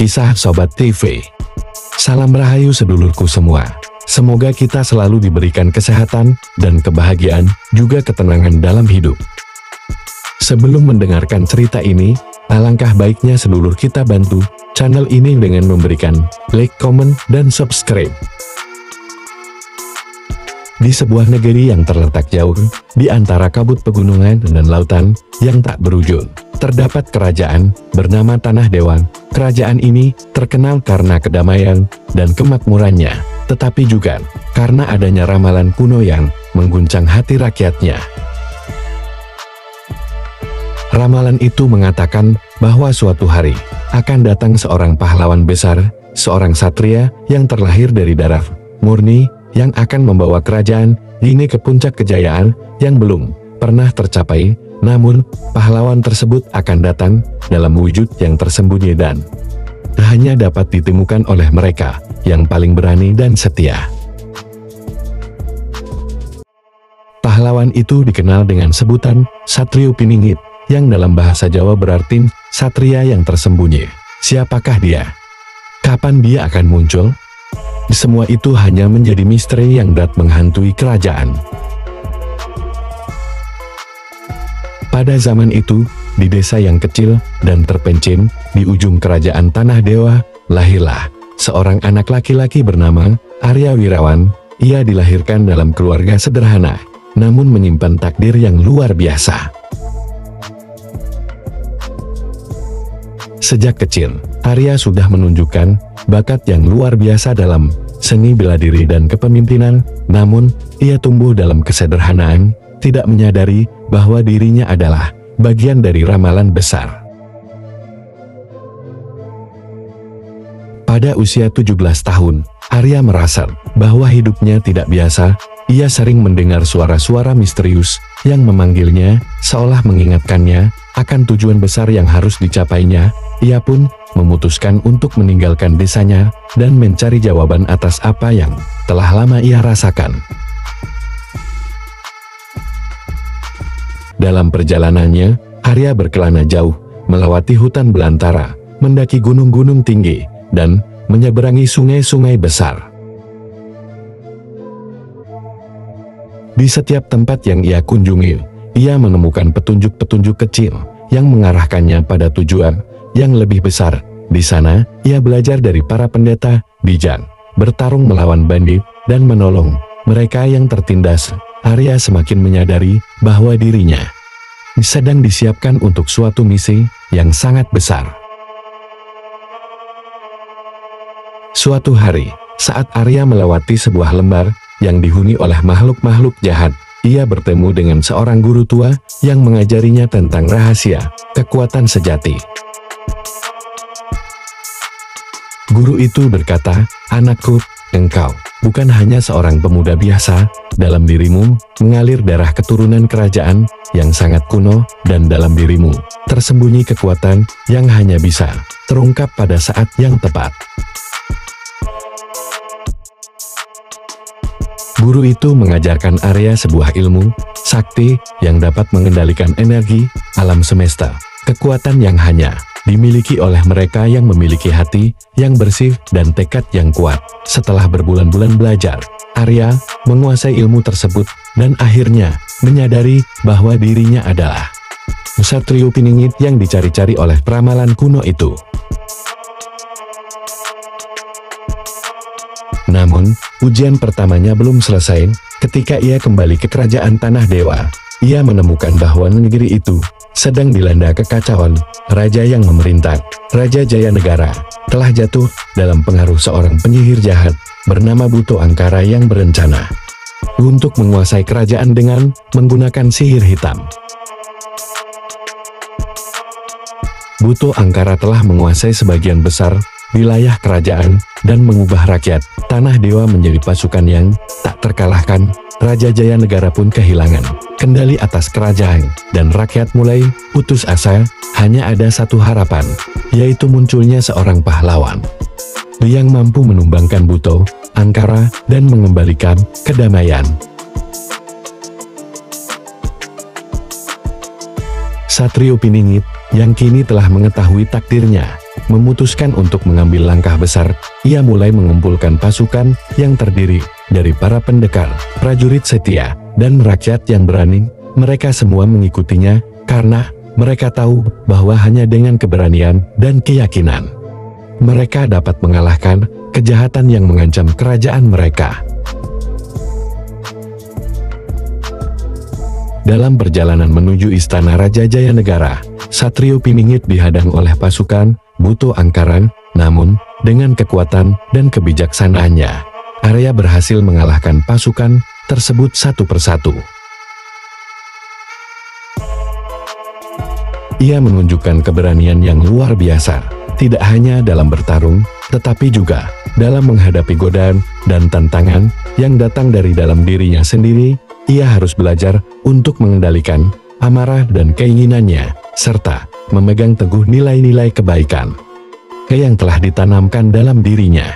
Kisah Sobat TV. Salam rahayu sedulurku semua. Semoga kita selalu diberikan kesehatan dan kebahagiaan, juga ketenangan dalam hidup. Sebelum mendengarkan cerita ini, alangkah baiknya sedulur kita bantu channel ini dengan memberikan like, komen, dan subscribe. Di sebuah negeri yang terletak jauh di antara kabut pegunungan dan lautan yang tak berujung, terdapat kerajaan bernama Tanah Dewa. Kerajaan ini terkenal karena kedamaian dan kemakmurannya, tetapi juga karena adanya ramalan kuno yang mengguncang hati rakyatnya. Ramalan itu mengatakan bahwa suatu hari akan datang seorang pahlawan besar, seorang satria yang terlahir dari darah murni, yang akan membawa kerajaan ini ke puncak kejayaan yang belum pernah tercapai. Namun, pahlawan tersebut akan datang dalam wujud yang tersembunyi dan hanya dapat ditemukan oleh mereka yang paling berani dan setia. Pahlawan itu dikenal dengan sebutan Satrio Piningit, yang dalam bahasa Jawa berarti satria yang tersembunyi. Siapakah dia? Kapan dia akan muncul? Semua itu hanya menjadi misteri yang dapat menghantui kerajaan. Pada zaman itu, di desa yang kecil dan terpencil di ujung kerajaan Tanah Dewa, lahirlah seorang anak laki-laki bernama Arya Wirawan. Ia dilahirkan dalam keluarga sederhana, namun menyimpan takdir yang luar biasa. Sejak kecil, Arya sudah menunjukkan bakat yang luar biasa dalam seni bela diri dan kepemimpinan. Namun, ia tumbuh dalam kesederhanaan, tidak menyadari bahwa dirinya adalah bagian dari ramalan besar. Pada usia 17 tahun, Arya merasa bahwa hidupnya tidak biasa. Ia sering mendengar suara-suara misterius yang memanggilnya, seolah mengingatkannya akan tujuan besar yang harus dicapainya. Ia pun memutuskan untuk meninggalkan desanya dan mencari jawaban atas apa yang telah lama ia rasakan. Dalam perjalanannya, Arya berkelana jauh, melewati hutan belantara, mendaki gunung-gunung tinggi, dan menyeberangi sungai-sungai besar. Di setiap tempat yang ia kunjungi, ia menemukan petunjuk-petunjuk kecil yang mengarahkannya pada tujuan yang lebih besar. Di sana, ia belajar dari para pendeta bijak, bertarung melawan bandit, dan menolong mereka yang tertindas. Arya semakin menyadari bahwa dirinya sedang disiapkan untuk suatu misi yang sangat besar. Suatu hari, saat Arya melewati sebuah lembar yang dihuni oleh makhluk-makhluk jahat, ia bertemu dengan seorang guru tua yang mengajarinya tentang rahasia kekuatan sejati. Guru itu berkata, "Anakku, engkau bukan hanya seorang pemuda biasa. Dalam dirimu mengalir darah keturunan kerajaan yang sangat kuno, dan dalam dirimu tersembunyi kekuatan yang hanya bisa terungkap pada saat yang tepat." Guru itu mengajarkan Arya sebuah ilmu sakti yang dapat mengendalikan energi alam semesta, kekuatan yang hanya dimiliki oleh mereka yang memiliki hati yang bersih dan tekad yang kuat. Setelah berbulan-bulan belajar, Arya menguasai ilmu tersebut dan akhirnya menyadari bahwa dirinya adalah Satrio Piningit yang dicari-cari oleh ramalan kuno itu. Namun, ujian pertamanya belum selesai. Ketika ia kembali ke kerajaan Tanah Dewa, ia menemukan bahwa negeri itu sedang dilanda kekacauan. Raja yang memerintah, Raja Jaya Negara, telah jatuh dalam pengaruh seorang penyihir jahat bernama Buto Angkara yang berencana untuk menguasai kerajaan dengan menggunakan sihir hitam. Buto Angkara telah menguasai sebagian besar wilayah kerajaan dan mengubah rakyat Tanah Dewa menjadi pasukan yang tak terkalahkan. Raja Jaya Negara pun kehilangan kendali atas kerajaan, dan rakyat mulai putus asa. Hanya ada satu harapan, yaitu munculnya seorang pahlawan yang mampu menumbangkan Buto Angkara dan mengembalikan kedamaian. Satrio Piningit yang kini telah mengetahui takdirnya, memutuskan untuk mengambil langkah besar. Ia mulai mengumpulkan pasukan yang terdiri dari para pendekar, prajurit setia, dan rakyat yang berani. Mereka semua mengikutinya karena mereka tahu bahwa hanya dengan keberanian dan keyakinan mereka dapat mengalahkan kejahatan yang mengancam kerajaan mereka. Dalam perjalanan menuju istana Raja Jayanegara, Satrio Piningit dihadang oleh pasukan Buto Angkara, namun dengan kekuatan dan kebijaksanaannya, Arya berhasil mengalahkan pasukan tersebut satu persatu. Ia menunjukkan keberanian yang luar biasa, tidak hanya dalam bertarung, tetapi juga dalam menghadapi godaan dan tantangan yang datang dari dalam dirinya sendiri. Ia harus belajar untuk mengendalikan amarah dan keinginannya, serta memegang teguh nilai-nilai kebaikan yang telah ditanamkan dalam dirinya.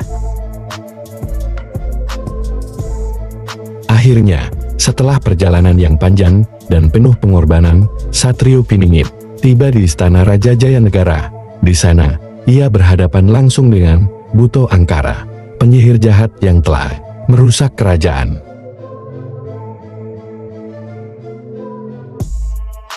Akhirnya, setelah perjalanan yang panjang dan penuh pengorbanan, Satrio Piningit tiba di istana Raja Jayanegara. Di sana, ia berhadapan langsung dengan Buto Angkara, penyihir jahat yang telah merusak kerajaan.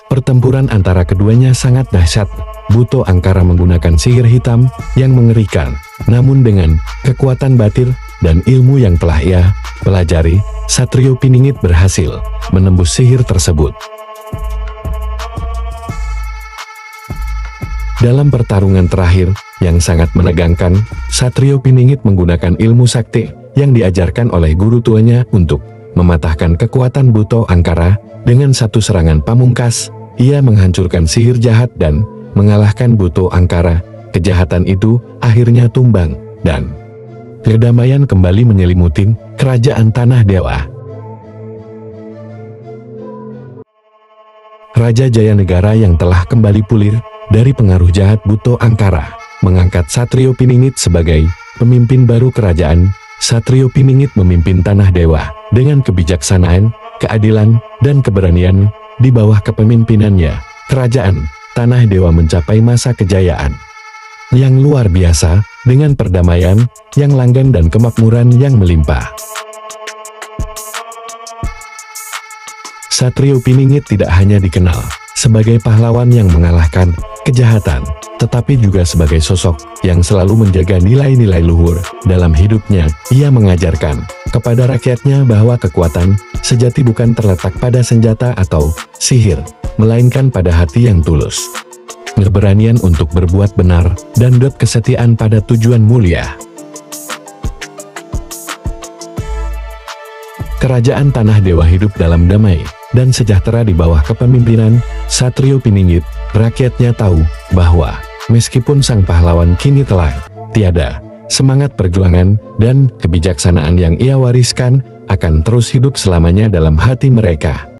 Pertempuran antara keduanya sangat dahsyat. Buto Angkara menggunakan sihir hitam yang mengerikan, namun dengan kekuatan batin dan ilmu yang telah ia pelajari, Satrio Piningit berhasil menembus sihir tersebut. Dalam pertarungan terakhir yang sangat menegangkan, Satrio Piningit menggunakan ilmu sakti yang diajarkan oleh guru tuanya untuk mematahkan kekuatan Buto Angkara. Dengan satu serangan pamungkas, ia menghancurkan sihir jahat dan mengalahkan Buto Angkara. Kejahatan itu akhirnya tumbang, dan kedamaian kembali menyelimuti kerajaan Tanah Dewa. Raja Jayanegara yang telah kembali pulih dari pengaruh jahat Buto Angkara mengangkat Satrio Piningit sebagai pemimpin baru kerajaan. Satrio Piningit memimpin Tanah Dewa dengan kebijaksanaan, keadilan, dan keberanian. Di bawah kepemimpinannya, kerajaan Tanah Dewa mencapai masa kejayaan yang luar biasa, dengan perdamaian yang langgeng dan kemakmuran yang melimpah. Satrio Piningit tidak hanya dikenal sebagai pahlawan yang mengalahkan kejahatan, tetapi juga sebagai sosok yang selalu menjaga nilai-nilai luhur dalam hidupnya. Ia mengajarkan kepada rakyatnya bahwa kekuatan sejati bukan terletak pada senjata atau sihir, melainkan pada hati yang tulus, keberanian untuk berbuat benar, dan kesetiaan pada tujuan mulia. Kerajaan Tanah Dewa hidup dalam damai dan sejahtera di bawah kepemimpinan Satrio Piningit. Rakyatnya tahu bahwa meskipun sang pahlawan kini telah tiada, semangat perjuangan dan kebijaksanaan yang ia wariskan akan terus hidup selamanya dalam hati mereka.